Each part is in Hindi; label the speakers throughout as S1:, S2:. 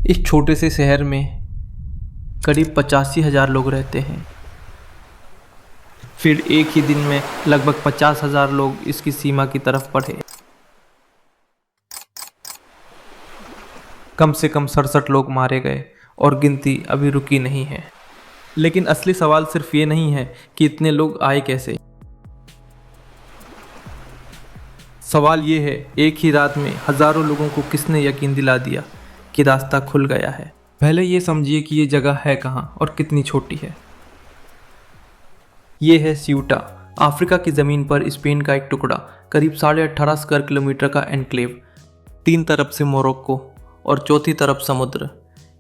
S1: इस छोटे से शहर में करीब 85,000 लोग रहते हैं। फिर एक ही दिन में लगभग 50,000 लोग इसकी सीमा की तरफ बढ़े। कम से कम 67 लोग मारे गए और गिनती अभी रुकी नहीं है। लेकिन असली सवाल सिर्फ ये नहीं है कि इतने लोग आए कैसे। सवाल ये है, एक ही रात में हजारों लोगों को किसने यकीन दिला दिया कि रास्ता खुल गया है। पहले ये समझिए कि ये जगह है कहाँ और कितनी छोटी है। ये है स्यूटा, अफ्रीका की ज़मीन पर स्पेन का एक टुकड़ा, करीब 18.5 स्क्वायर किलोमीटर का एनक्लेव। 3 तरफ से मोरक्को और चौथी तरफ समुद्र।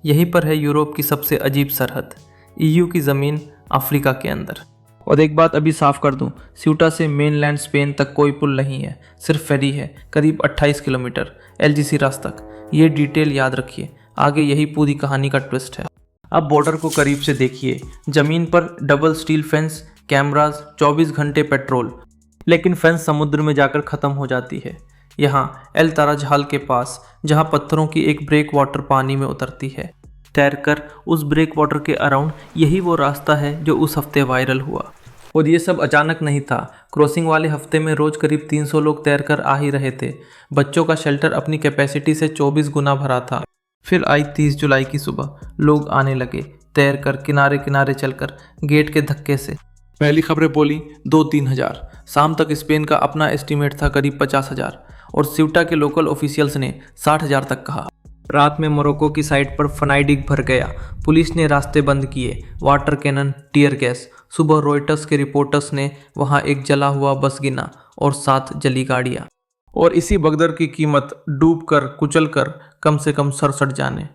S1: यहीं पर है यूरोप की सबसे अजीब सरहद, ईयू की ज़मीन अफ्रीका के अंदर। और एक बात अभी साफ कर दूं, स्यूटा से मेनलैंड स्पेन तक कोई पुल नहीं है, सिर्फ फेरी है, करीब 28 किलोमीटर एलजीसी तक। ये डिटेल याद रखिए, आगे यही पूरी कहानी का ट्विस्ट है। अब बॉर्डर को करीब से देखिए। ज़मीन पर डबल स्टील फेंस, कैमरास, 24 घंटे पेट्रोल। लेकिन फेंस समुद्र में जाकर ख़त्म हो जाती है, यहाँ एल ताराजहाल के पास, जहाँ पत्थरों की एक ब्रेक वाटर पानी में उतरती है। तैरकर उस ब्रेक वाटर के अराउंड यही वो रास्ता है जो उस हफ्ते वायरल हुआ। और ये सब अचानक नहीं था। क्रॉसिंग वाले हफ्ते में रोज़ करीब 300 लोग तैरकर आ ही रहे थे। बच्चों का शेल्टर अपनी कैपेसिटी से 24 गुना भरा था। फिर आई 30 जुलाई की सुबह, लोग आने लगे, तैरकर किनारे किनारे चलकर, गेट के धक्के से। पहली खबरें बोली 2-3 हज़ार। शाम तक स्पेन का अपना एस्टीमेट था करीब 50,000 और स्यूटा के लोकल ऑफिशियल्स ने 60,000 तक कहा। रात में मोरक्को की साइड पर फनाइडिक भर गया। पुलिस ने रास्ते बंद किए, वाटर कैनन, टीयर गैस। सुबह रॉयटर्स के रिपोर्टर्स ने वहां एक जला हुआ बस गिना और 7 जली गाड़ियां। और इसी भगदड़ की कीमत डूब कर कुचल कर कम से कम 67 जाने।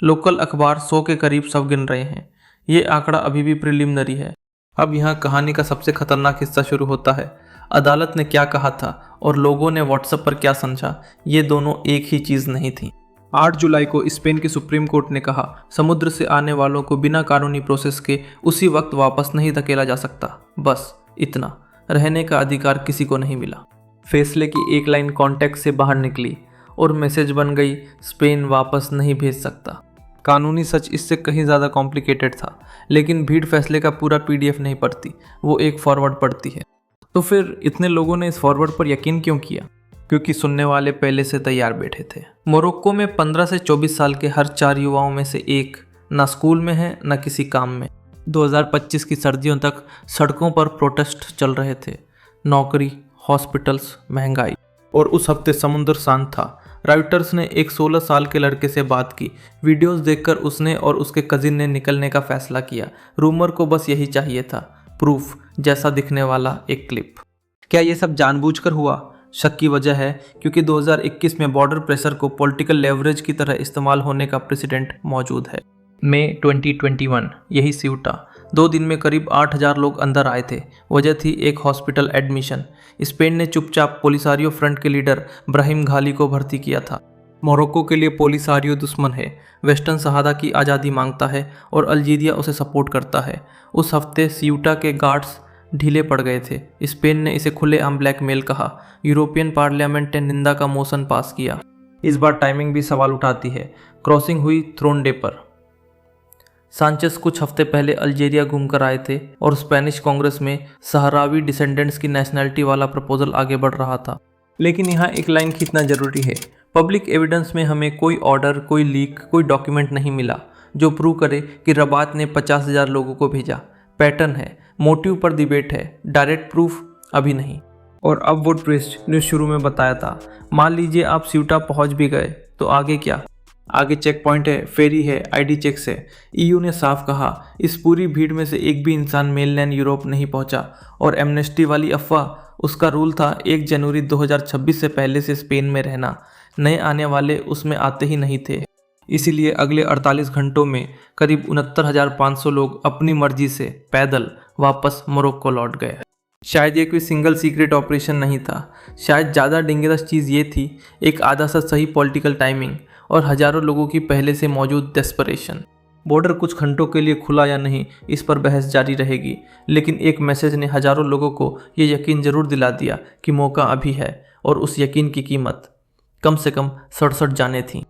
S1: लोकल अखबार 100 के करीब शव गिन रहे हैं। ये आंकड़ा अभी भी प्रिलिमिनरी है। अब यहाँ कहानी का सबसे खतरनाक हिस्सा शुरू होता है। अदालत ने क्या कहा था और लोगों ने व्हाट्सएप पर क्या समझा, ये दोनों एक ही चीज़ नहीं थी। 8 जुलाई को स्पेन की सुप्रीम कोर्ट ने कहा, समुद्र से आने वालों को बिना कानूनी प्रोसेस के उसी वक्त वापस नहीं धकेला जा सकता। बस इतना, रहने का अधिकार किसी को नहीं मिला। फैसले की एक लाइन कॉन्टेक्स्ट से बाहर निकली और मैसेज बन गई, स्पेन वापस नहीं भेज सकता। कानूनी सच इससे कहीं ज़्यादा कॉम्प्लिकेटेड था, लेकिन भीड़ फैसले का पूरा PDF नहीं पढ़ती, वो एक फॉरवर्ड पढ़ती है। तो फिर इतने लोगों ने इस फॉरवर्ड पर यकीन क्यों किया? क्योंकि सुनने वाले पहले से तैयार बैठे थे। मोरक्को में 15 से 24 साल के हर 4 युवाओं में से एक ना स्कूल में है ना किसी काम में। 2025 की सर्दियों तक सड़कों पर प्रोटेस्ट चल रहे थे। नौकरी, हॉस्पिटल्स, महंगाई। और उस हफ्ते समुद्र शांत था। रॉयटर्स ने एक 16 साल के लड़के से बात की। वीडियोस देखकर उसने और उसके कजिन ने निकलने का फैसला किया। रूमर को बस यही चाहिए था, प्रूफ जैसा दिखने वाला एक क्लिप। क्या ये सब जानबूझकर हुआ? शक की वजह है क्योंकि 2021 में बॉर्डर प्रेशर को पॉलिटिकल लेवरेज की तरह इस्तेमाल होने का प्रेसिडेंट मौजूद है। मई 2021, यही स्यूटा। 2 दिन में करीब 8,000 लोग अंदर आए थे। वजह थी एक हॉस्पिटल एडमिशन। स्पेन ने चुपचाप पोलिसारियो फ्रंट के लीडर ब्राहिम घाली को भर्ती किया था। मोरक्को के लिए पोलिसारियो दुश्मन है, वेस्टर्न सहारा की आज़ादी मांगता है और अल्जीरिया उसे सपोर्ट करता है। उस हफ्ते स्यूटा के गार्ड्स ढीले पड़ गए थे। स्पेन ने इसे खुलेआम ब्लैकमेल कहा। यूरोपियन पार्लियामेंट ने निंदा का मोशन पास किया। इस बार टाइमिंग भी सवाल उठाती है। क्रॉसिंग हुई थ्रोन डे पर। सांचेस कुछ हफ्ते पहले अल्जीरिया घूमकर आए थे और स्पेनिश कांग्रेस में सहरावी डिसेंडेंट्स की नेशनैलिटी वाला प्रपोजल आगे बढ़ रहा था। लेकिन यहाँ एक लाइन खींचना जरूरी है। पब्लिक एविडेंस में हमें कोई ऑर्डर, कोई लीक, कोई डॉक्यूमेंट नहीं मिला जो प्रूव करे कि रबात ने 50,000 लोगों को भेजा। पैटर्न है, मोटिव पर डिबेट है, डायरेक्ट प्रूफ अभी नहीं। और अब वो ट्विस्ट न्यूज़ शुरू में बताया था। मान लीजिए आप स्यूटा पहुंच भी गए तो आगे क्या? आगे चेक पॉइंट है, फेरी है, ID चेक्स है। EU ने साफ कहा, इस पूरी भीड़ में से एक भी इंसान मेनलैंड यूरोप नहीं पहुंचा। और एमनेस्टी वाली अफवाह, उसका रूल था 1 जनवरी 2026 से पहले से स्पेन में रहना। नए आने वाले उसमें आते ही नहीं थे। इसीलिए अगले 48 घंटों में करीब 69,500 लोग अपनी मर्जी से पैदल वापस मोरक्को लौट गए। शायद ये कोई सिंगल सीक्रेट ऑपरेशन नहीं था। शायद ज़्यादा डेंजरस चीज़ ये थी, एक आधा सा सही पॉलिटिकल टाइमिंग और हज़ारों लोगों की पहले से मौजूद डेस्परेशन। बॉर्डर कुछ घंटों के लिए खुला या नहीं, इस पर बहस जारी रहेगी, लेकिन एक मैसेज ने हज़ारों लोगों को ये यकीन ज़रूर दिला दिया कि मौका अभी है। और उस यकीन की कीमत कम से कम 67 जानें थीं।